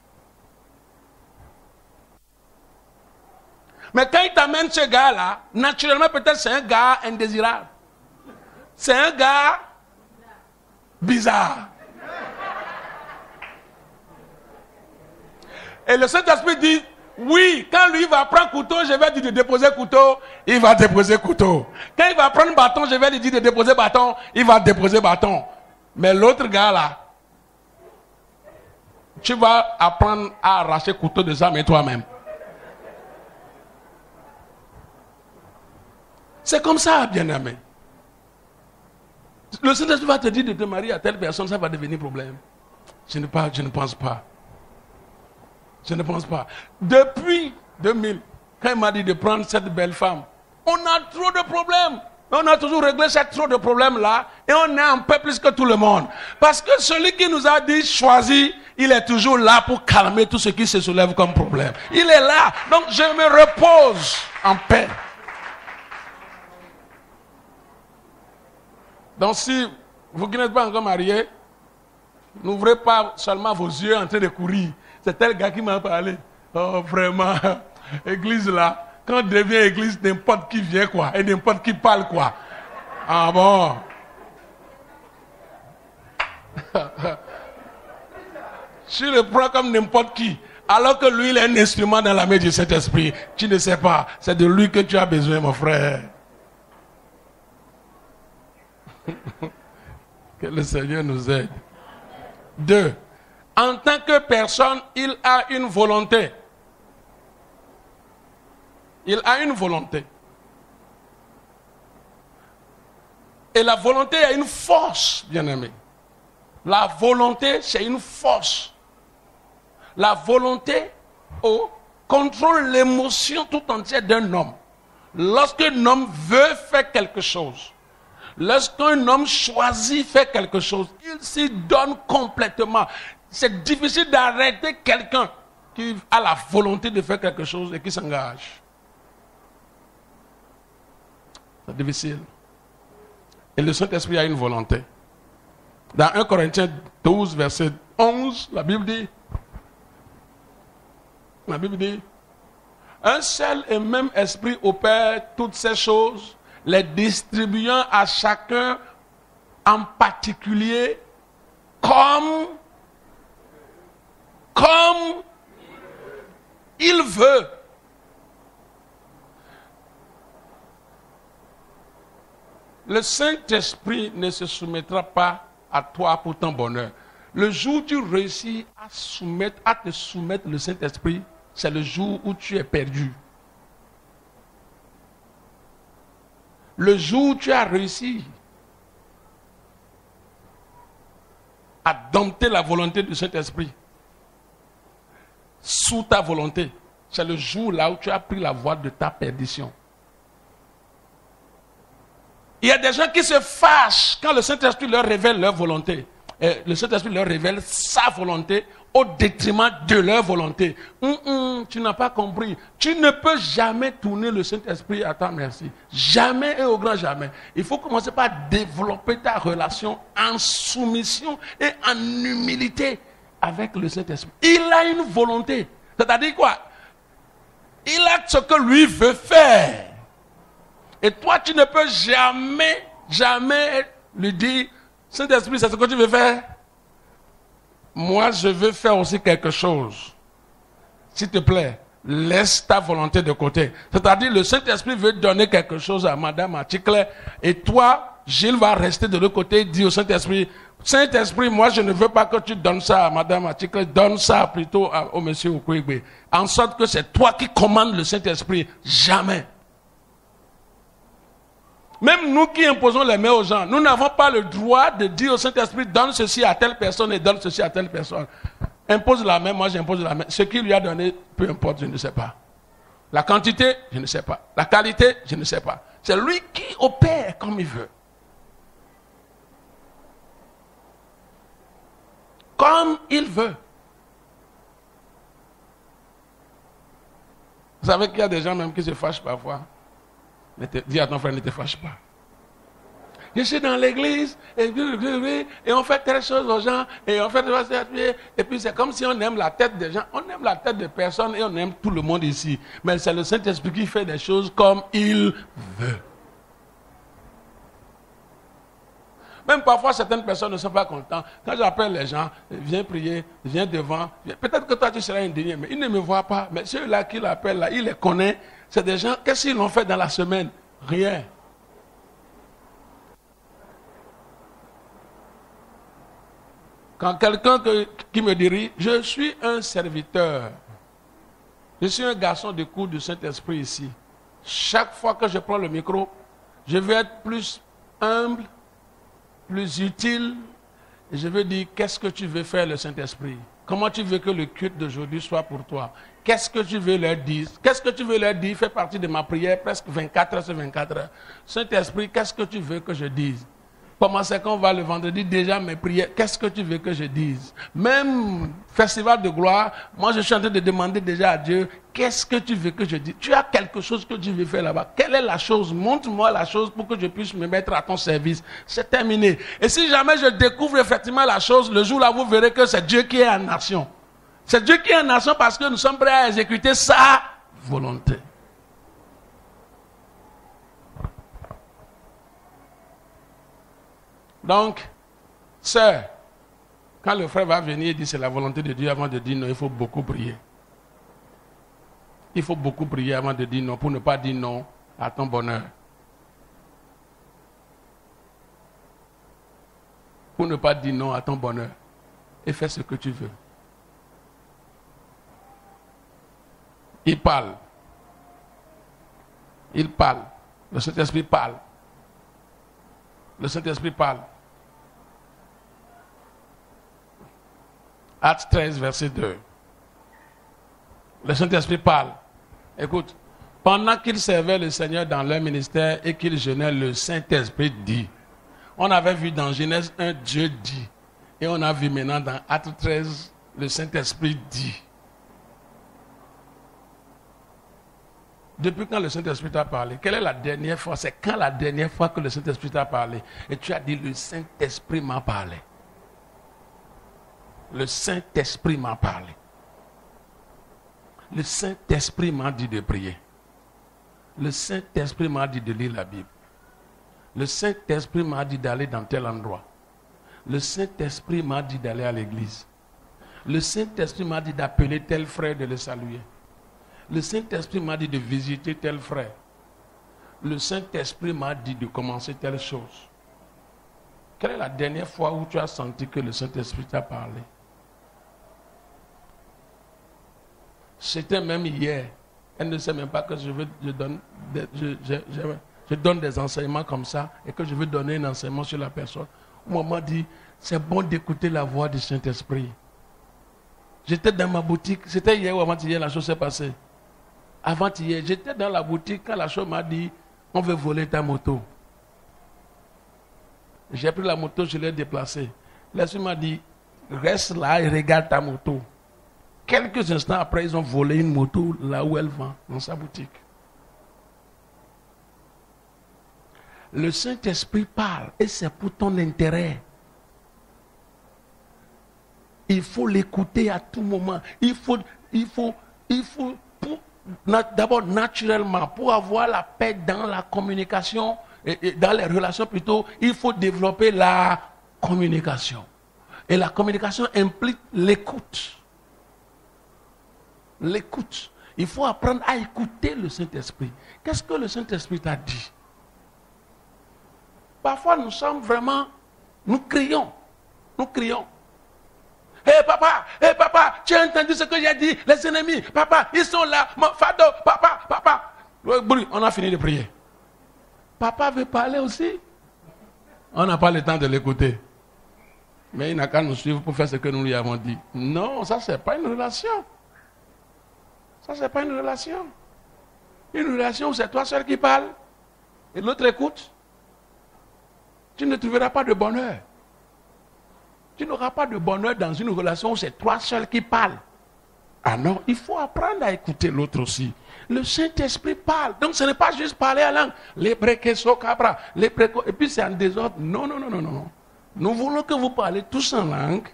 Mais quand il t'amène ce gars-là, naturellement, peut-être c'est un gars indésirable. C'est un gars bizarre. Et le Saint-Esprit dit, oui, quand lui va prendre couteau, je vais dire de déposer couteau, il va déposer couteau. Quand il va prendre bâton, je vais lui dire de déposer bâton, il va déposer bâton. Mais l'autre gars-là, tu vas apprendre à arracher couteau de ça, mais toi-même. C'est comme ça, bien-aimé. Le Saint-Esprit va te dire de te marier à telle personne, ça va devenir problème. Je ne pense pas. Je ne pense pas. Depuis 2000, quand il m'a dit de prendre cette belle femme. On a trop de problèmes. On a toujours réglé ces trop de problèmes-là et on est un peu plus que tout le monde. Parce que celui qui nous a dit choisis, il est toujours là pour calmer tout ce qui se soulève comme problème. Il est là. Donc je me repose en paix. Donc si vous qui n'êtes pas encore mariés, n'ouvrez pas seulement vos yeux en train de courir. C'est tel gars qui m'a parlé. Oh vraiment, église là. Quand on devient église, n'importe qui vient quoi, et n'importe qui parle quoi. Ah bon. Tu le prends comme n'importe qui, alors que lui, il est un instrument dans la main du Saint-Esprit. Tu ne sais pas, c'est de lui que tu as besoin, mon frère. Que le Seigneur nous aide. 2. En tant que personne, il a une volonté. Il a une volonté. Et la volonté a une force, bien-aimé. La volonté, c'est une force. La volonté contrôle l'émotion tout entière d'un homme. Lorsqu'un homme veut faire quelque chose, lorsqu'un homme choisit faire quelque chose, il s'y donne complètement. C'est difficile d'arrêter quelqu'un qui a la volonté de faire quelque chose et qui s'engage. C'est difficile. Et le Saint-Esprit a une volonté. Dans 1 Corinthiens 12, verset 11, la Bible dit, un seul et même esprit opère toutes ces choses, les distribuant à chacun en particulier comme il veut. Le Saint-Esprit ne se soumettra pas à toi pour ton bonheur. Le jour où tu réussis à te soumettre le Saint-Esprit, c'est le jour où tu es perdu. Le jour où tu as réussi à dompter la volonté du Saint-Esprit sous ta volonté, c'est le jour là où tu as pris la voie de ta perdition. Il y a des gens qui se fâchent quand le Saint-Esprit leur révèle leur volonté. Et le Saint-Esprit leur révèle sa volonté au détriment de leur volonté. Tu n'as pas compris. Tu ne peux jamais tourner le Saint-Esprit à ta merci. Jamais et au grand jamais. Il faut commencer par développer ta relation en soumission et en humilité avec le Saint-Esprit. Il a une volonté. C'est-à-dire quoi? Il a ce que lui veut faire. Et toi, tu ne peux jamais lui dire, Saint-Esprit, c'est ce que tu veux faire. Moi, je veux faire aussi quelque chose. S'il te plaît, laisse ta volonté de côté. C'est-à-dire, le Saint-Esprit veut donner quelque chose à Madame Atikle. Et toi, Gilles va rester de l'autre côté et dire au Saint-Esprit, Saint-Esprit, moi, je ne veux pas que tu donnes ça à Madame Atikle. Donne ça plutôt au monsieur Okwegbe. En sorte que c'est toi qui commandes le Saint-Esprit. Jamais. Même nous qui imposons les mains aux gens, nous n'avons pas le droit de dire au Saint-Esprit, donne ceci à telle personne et donne ceci à telle personne. Impose la main, moi j'impose la main. Ce qu'il lui a donné, peu importe, je ne sais pas. La quantité, je ne sais pas. La qualité, je ne sais pas. C'est lui qui opère comme il veut. Comme il veut. Vous savez qu'il y a des gens même qui se fâchent parfois. Dis à ton frère, ne te fâche pas. Je suis dans l'église et on fait telle chose aux gens et on fait et puis c'est comme si on aime la tête des gens. On aime la tête des personnes et on aime tout le monde ici. Mais c'est le Saint-Esprit qui fait des choses comme il veut. Même parfois, certaines personnes ne sont pas contentes. Quand j'appelle les gens, viens prier, viens devant. Peut-être que toi, tu seras indigné, mais ils ne me voient pas. Mais ceux-là qui l'appellent, là, ils les connaissent. C'est des gens, qu'est-ce qu'ils ont fait dans la semaine? Rien. Quand quelqu'un qui me dirige, je suis un serviteur. Je suis un garçon de cours du Saint-Esprit ici. Chaque fois que je prends le micro, je vais être plus humble, plus utile. Et je veux dire, qu'est-ce que tu veux faire, le Saint-Esprit? Comment tu veux que le culte d'aujourd'hui soit pour toi? Qu'est-ce que tu veux leur dire? Qu'est-ce que tu veux leur dire fait partie de ma prière presque 24 heures sur 24 heures. Saint-Esprit, qu'est-ce que tu veux que je dise? Comment c'est qu'on va le vendredi déjà mes prières? Qu'est-ce que tu veux que je dise? Même festival de gloire, moi je suis en train de demander déjà à Dieu, qu'est-ce que tu veux que je dise? Tu as quelque chose que tu veux faire là-bas. Quelle est la chose? Montre-moi la chose pour que je puisse me mettre à ton service. C'est terminé. Et si jamais je découvre effectivement la chose, le jour là vous verrez que c'est Dieu qui est en action. C'est Dieu qui est en action parce que nous sommes prêts à exécuter sa volonté. Donc, sœur, quand le frère va venir et dire c'est la volonté de Dieu avant de dire non, il faut beaucoup prier. Il faut beaucoup prier avant de dire non, pour ne pas dire non à ton bonheur. Pour ne pas dire non à ton bonheur. Et fais ce que tu veux. Il parle. Il parle. Le Saint-Esprit parle. Le Saint-Esprit parle. Acte 13, verset 2. Le Saint-Esprit parle. Écoute, pendant qu'ils servaient le Seigneur dans leur ministère et qu'ils jeûnaient, le Saint-Esprit dit. On avait vu dans Genèse 1, Dieu dit. Et on a vu maintenant dans Acte 13, le Saint-Esprit dit. Depuis quand le Saint-Esprit t'a parlé? Quelle est la dernière fois? C'est quand la dernière fois que le Saint-Esprit t'a parlé? Et tu as dit, le Saint-Esprit m'a parlé. Le Saint-Esprit m'a parlé. Le Saint-Esprit m'a dit de prier. Le Saint-Esprit m'a dit de lire la Bible. Le Saint-Esprit m'a dit d'aller dans tel endroit. Le Saint-Esprit m'a dit d'aller à l'église. Le Saint-Esprit m'a dit d'appeler tel frère, de le saluer. Le Saint-Esprit m'a dit de visiter tel frère. Le Saint-Esprit m'a dit de commencer telle chose. Quelle est la dernière fois où tu as senti que le Saint-Esprit t'a parlé? C'était même hier. Elle ne sait même pas que je donne des enseignements comme ça et que je veux donner un enseignement sur la personne. Moi, on m'a dit, c'est bon d'écouter la voix du Saint-Esprit. J'étais dans ma boutique. C'était hier ou avant-hier, la chose s'est passée. Avant-hier, j'étais dans la boutique quand la chose m'a dit, on veut voler ta moto. J'ai pris la moto, je l'ai déplacée. L'esprit m'a dit, reste là et regarde ta moto. Quelques instants après, ils ont volé une moto là où elle vend, dans sa boutique. Le Saint-Esprit parle et c'est pour ton intérêt. Il faut l'écouter à tout moment. Il faut d'abord naturellement, pour avoir la paix dans la communication, et dans les relations plutôt, il faut développer la communication. Et la communication implique l'écoute. L'écoute. Il faut apprendre à écouter le Saint-Esprit. Qu'est-ce que le Saint-Esprit t'a dit? Parfois, nous sommes vraiment... Nous crions. Nous crions. Hé papa, tu as entendu ce que j'ai dit? Les ennemis, papa, ils sont là. Fado, papa. On a fini de prier. Papa veut parler aussi. On n'a pas le temps de l'écouter. Mais il n'a qu'à nous suivre pour faire ce que nous lui avons dit. Non, ça, c'est pas une relation. Ça, c'est pas une relation. Une relation où c'est toi seul qui parle et l'autre écoute. Tu ne trouveras pas de bonheur. Tu n'auras pas de bonheur dans une relation où c'est toi seul qui parle. Ah non, il faut apprendre à écouter l'autre aussi. Le Saint-Esprit parle. Donc ce n'est pas juste parler à langue. Les brekeso cabra, les brekeso, et puis c'est en désordre. Non. Nous voulons que vous parlez tous en langue,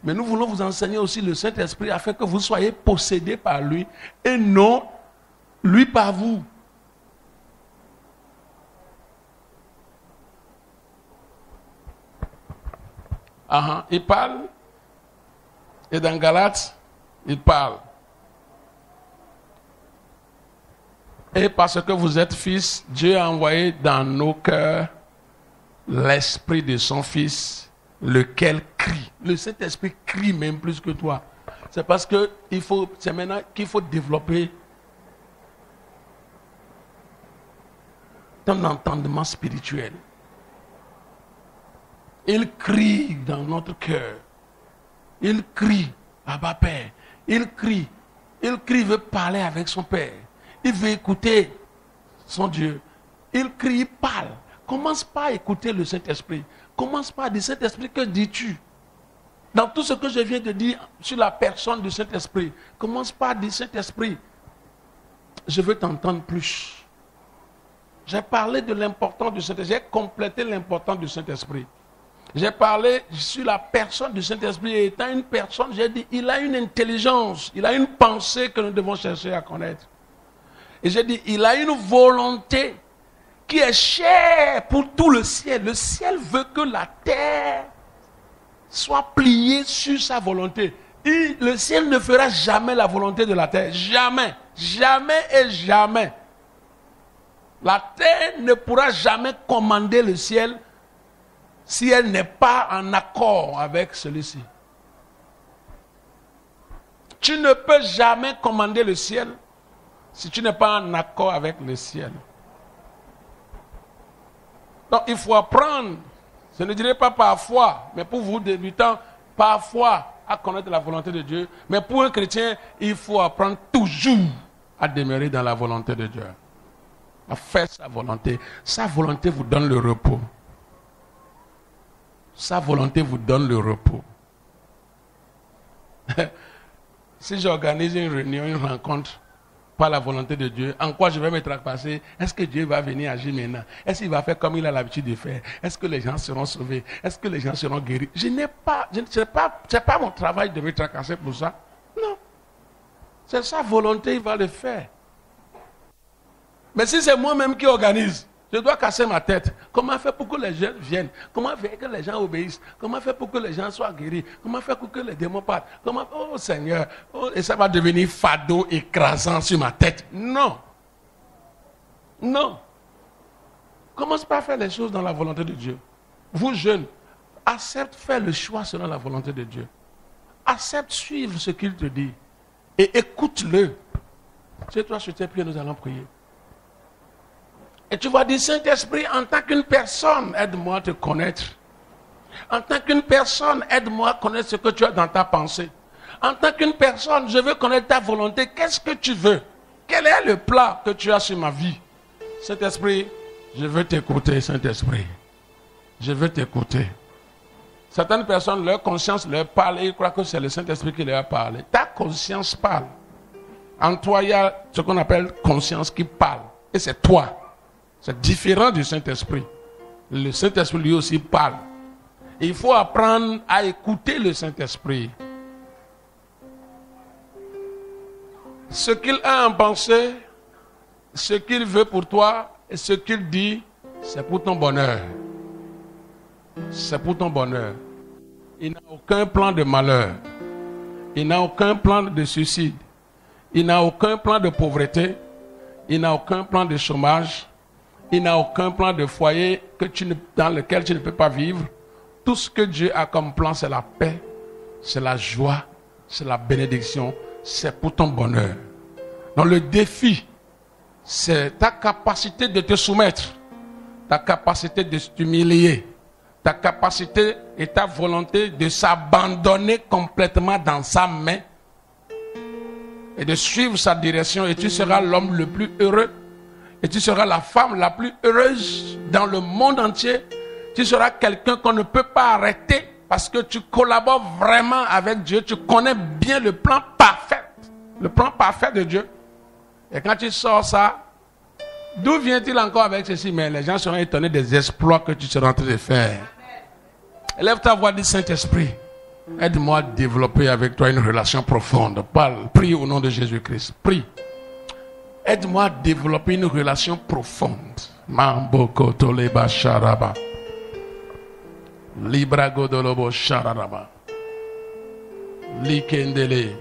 mais nous voulons vous enseigner aussi le Saint-Esprit afin que vous soyez possédés par lui et non lui par vous. Il parle. Et dans Galates, il parle. Et parce que vous êtes fils, Dieu a envoyé dans nos cœurs l'esprit de son fils, lequel crie. Le Saint-Esprit crie même plus que toi. C'est parce que c'est maintenant qu'il faut développer ton entendement spirituel. Il crie dans notre cœur. Il crie. Abba Père. Il crie, il veut parler avec son Père. Il veut écouter son Dieu. Il crie, il parle. Commence pas à écouter le Saint-Esprit. Commence pas à dire, Saint-Esprit, que dis-tu? Dans tout ce que je viens de dire sur la personne du Saint-Esprit, commence pas à dire, Saint-Esprit, je veux t'entendre plus. J'ai parlé de l'importance du Saint-Esprit. J'ai complété l'importance du Saint-Esprit. J'ai parlé sur la personne du Saint-Esprit. Et étant une personne, j'ai dit, il a une intelligence, il a une pensée que nous devons chercher à connaître. Et j'ai dit, il a une volonté qui est chère pour tout le ciel. Le ciel veut que la terre soit pliée sur sa volonté. Et le ciel ne fera jamais la volonté de la terre. Jamais. Jamais et jamais. La terre ne pourra jamais commander le ciel si elle n'est pas en accord avec celui-ci. Tu ne peux jamais commander le ciel si tu n'es pas en accord avec le ciel. Donc il faut apprendre, je ne dirais pas parfois, mais pour vous débutants, parfois à connaître la volonté de Dieu. Mais pour un chrétien, il faut apprendre toujours à demeurer dans la volonté de Dieu. À faire sa volonté. Sa volonté vous donne le repos. Sa volonté vous donne le repos. Si j'organise une réunion, une rencontre, par la volonté de Dieu, en quoi je vais me tracasser? Est-ce que Dieu va venir agir maintenant? Est-ce qu'il va faire comme il a l'habitude de faire? Est-ce que les gens seront sauvés? Est-ce que les gens seront guéris? C'est pas mon travail de me tracasser pour ça. Non. C'est sa volonté, il va le faire. Mais si c'est moi-même qui organise, je dois casser ma tête. Comment faire pour que les gens viennent? Comment faire que les gens obéissent? Comment faire pour que les gens soient guéris? Comment faire pour que les démons partent? Oh Seigneur, et ça va devenir fado, écrasant sur ma tête. Non. Non. Commence pas à faire les choses dans la volonté de Dieu. Vous jeunes, accepte faire le choix selon la volonté de Dieu. Accepte suivre ce qu'il te dit. Et écoute-le. C'est toi sur tes pieds, nous allons prier. Et tu vas dire, Saint-Esprit, en tant qu'une personne, aide-moi à te connaître. En tant qu'une personne, aide-moi à connaître ce que tu as dans ta pensée. En tant qu'une personne, je veux connaître ta volonté. Qu'est-ce que tu veux? Quel est le plan que tu as sur ma vie? Saint-Esprit, je veux t'écouter, Saint-Esprit. Je veux t'écouter. Certaines personnes, leur conscience leur parle et ils croient que c'est le Saint-Esprit qui leur a parlé. Ta conscience parle. En toi, il y a ce qu'on appelle conscience qui parle. Et c'est toi. C'est différent du Saint-Esprit. Le Saint-Esprit lui aussi parle. Il faut apprendre à écouter le Saint-Esprit. Ce qu'il a en pensée, ce qu'il veut pour toi et ce qu'il dit, c'est pour ton bonheur. C'est pour ton bonheur. Il n'a aucun plan de malheur. Il n'a aucun plan de suicide. Il n'a aucun plan de pauvreté. Il n'a aucun plan de chômage. Il n'a aucun plan de foyer dans lequel tu ne peux pas vivre. Tout ce que Dieu a comme plan, c'est la paix, c'est la joie, c'est la bénédiction, c'est pour ton bonheur. Donc le défi, c'est ta capacité de te soumettre, ta capacité de t'humilier, ta capacité et ta volonté de s'abandonner complètement dans sa main et de suivre sa direction, et tu seras l'homme le plus heureux. Et tu seras la femme la plus heureuse dans le monde entier. Tu seras quelqu'un qu'on ne peut pas arrêter parce que tu collabores vraiment avec Dieu. Tu connais bien le plan parfait. Le plan parfait de Dieu. Et quand tu sors ça, d'où vient-il encore avec ceci? Mais les gens seront étonnés des exploits que tu seras en train de faire. Élève ta voix, dis Saint-Esprit, aide-moi à développer avec toi une relation profonde. Parle, prie au nom de Jésus-Christ. Prie. Aide-moi à développer une relation profonde. Mamboko toleba sharaba. Libra godolobo sharaba. Likendele.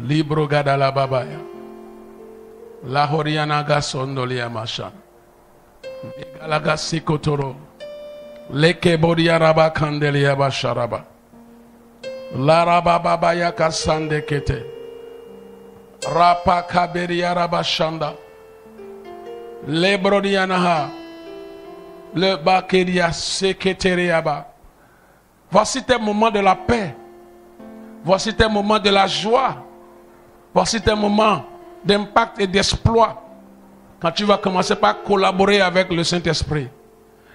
Libro gadala babaya. La horianaga sondolia machan. Egalaga sikotoro. Leke boriaraba kandelia basharaba. La rababaya kasande kete. Rapa kaberia rabashanda. Lebrodianaha. Le bakeria seketeriaba. Voici tes moments de la paix. Voici tes moments de la joie. Voici tes moments d'impact et d'exploit. Quand tu vas commencer par collaborer avec le Saint-Esprit.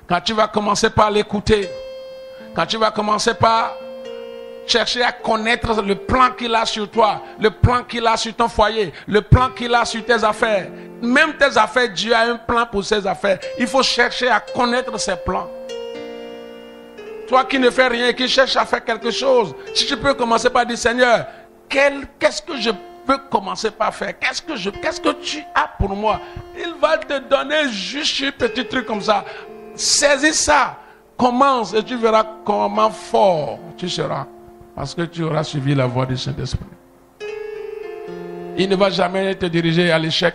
Quand tu vas commencer par l'écouter. Quand tu vas commencer par chercher à connaître le plan qu'il a sur toi, le plan qu'il a sur ton foyer, le plan qu'il a sur tes affaires. Même tes affaires, Dieu a un plan pour ses affaires. Il faut chercher à connaître ses plans. Toi qui ne fais rien et qui cherches à faire quelque chose, si tu peux commencer par dire, Seigneur, qu'est-ce que je peux commencer par faire? Qu'est-ce que tu as pour moi? Il va te donner juste un petit truc comme ça. Saisis ça. Commence et tu verras comment fort tu seras. Parce que tu auras suivi la voie du Saint-Esprit. Il ne va jamais te diriger à l'échec.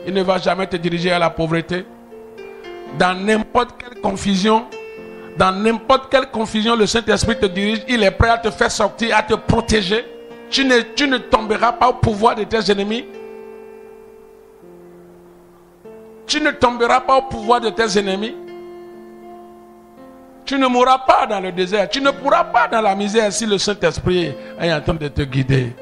Il ne va jamais te diriger à la pauvreté. Dans n'importe quelle confusion, le Saint-Esprit te dirige. Il est prêt à te faire sortir, à te protéger. Tu ne tomberas pas au pouvoir de tes ennemis. Tu ne tomberas pas au pouvoir de tes ennemis. Tu ne mourras pas dans le désert. Tu ne pourras pas dans la misère si le Saint-Esprit est en train de te guider.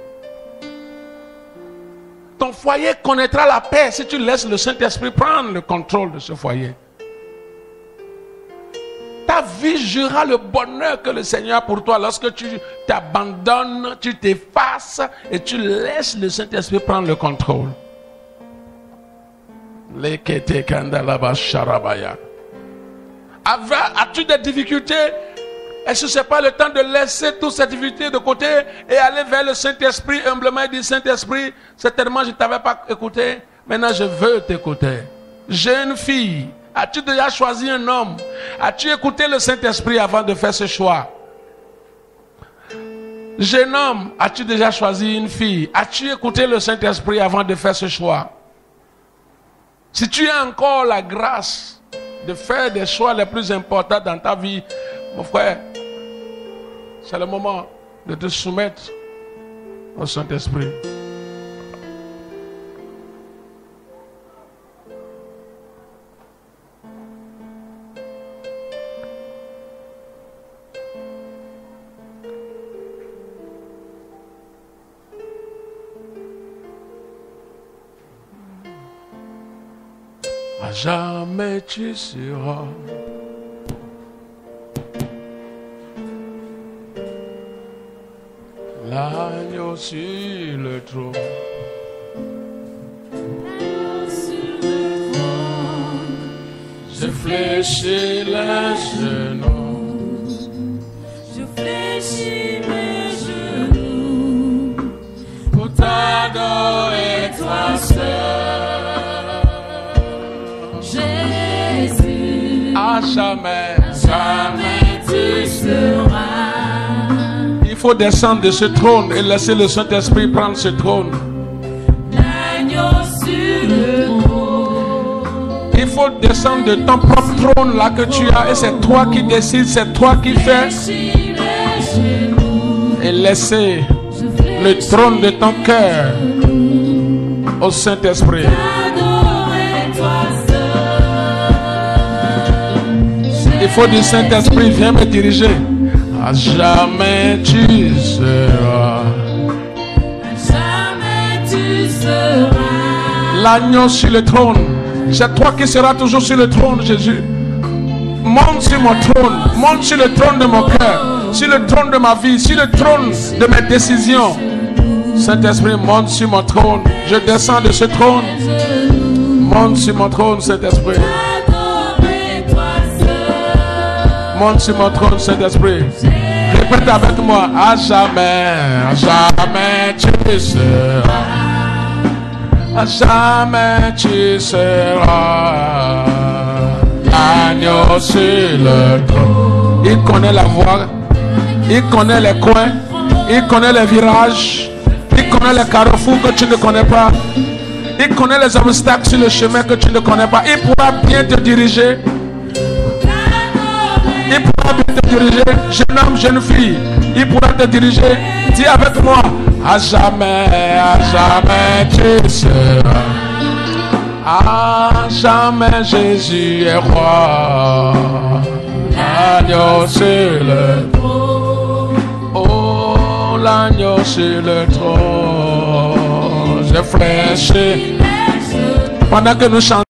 Ton foyer connaîtra la paix si tu laisses le Saint-Esprit prendre le contrôle de ce foyer. Ta vie jurera le bonheur que le Seigneur a pour toi lorsque tu t'abandonnes, tu t'effaces et tu laisses le Saint-Esprit prendre le contrôle. As-tu des difficultés? Est-ce que ce n'est pas le temps de laisser toutes ces difficultés de côté et aller vers le Saint-Esprit humblement et dire, Saint-Esprit, certainement je ne t'avais pas écouté, maintenant je veux t'écouter. Jeune fille, as-tu déjà choisi un homme? As-tu écouté le Saint-Esprit avant de faire ce choix? Jeune homme, as-tu déjà choisi une fille? As-tu écouté le Saint-Esprit avant de faire ce choix? Si tu as encore la grâce de faire des choix les plus importants dans ta vie, mon frère, c'est le moment de te soumettre au Saint-Esprit. À jamais tu seras l'agneau sur le trône. Je fléchis les genoux. Je fléchis mes genoux pour t'adorer toi seul. Jésus, À jamais, jamais tu seras. il faut descendre de ce trône et laisser le Saint-Esprit prendre ce trône. L'agneau sur le trône. Il faut descendre de ton propre trône là que tu as et c'est toi qui décides, c'est toi qui fais. Fléchis les genoux. Et laisser Je fléchis le trône de ton cœur au Saint-Esprit. adorer toi seul. Il faut du Saint-Esprit, viens me diriger. À jamais tu seras Jamais tu seras. l'agneau sur le trône. C'est toi qui seras toujours sur le trône, Jésus. Monte sur mon trône, monte sur le trône de mon cœur, sur le trône de ma vie, sur le trône de mes décisions. Saint-Esprit, monte sur mon trône. Je descends de ce trône. Monte sur mon trône, Saint-Esprit. Adorer toi seul. Monte sur mon trône, Saint-Esprit. Répète avec moi. À jamais tu seras. À jamais tu seras l'agneau sur le trône. Il connaît la voie, il connaît les coins, il connaît les virages, il connaît les carrefours que tu ne connais pas, il connaît les obstacles sur le chemin que tu ne connais pas. Il pourra bien te diriger. Il pourra bien te diriger, jeune homme, jeune fille. Il pourra te diriger. Dis avec moi. À jamais tu seras. À jamais Jésus est roi. Agneau sur le trône. Oh, sur le trône. J'ai fléchi. Pendant que nous chantons.